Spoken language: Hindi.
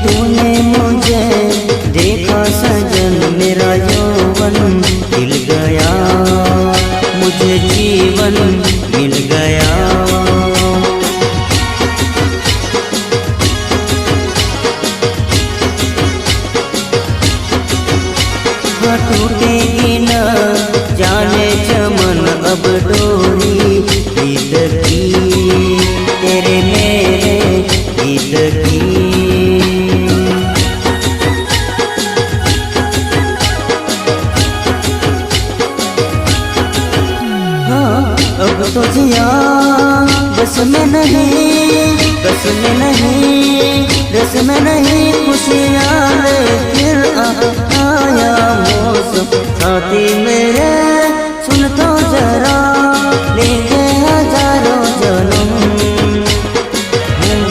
तूने मुझे देखा सजन, मेरा यौवन खिल गया, मुझे जीवन मिल गया। टूटेगी न जाने चमन अब डोरी गीत की, तेरे मेरे गीत की। अब तो जिया बस में नहीं, बस में नहीं, रस में नहीं, खुशियाँ ले फिर आया मौसम। साथी मेरे सुन तो जरा,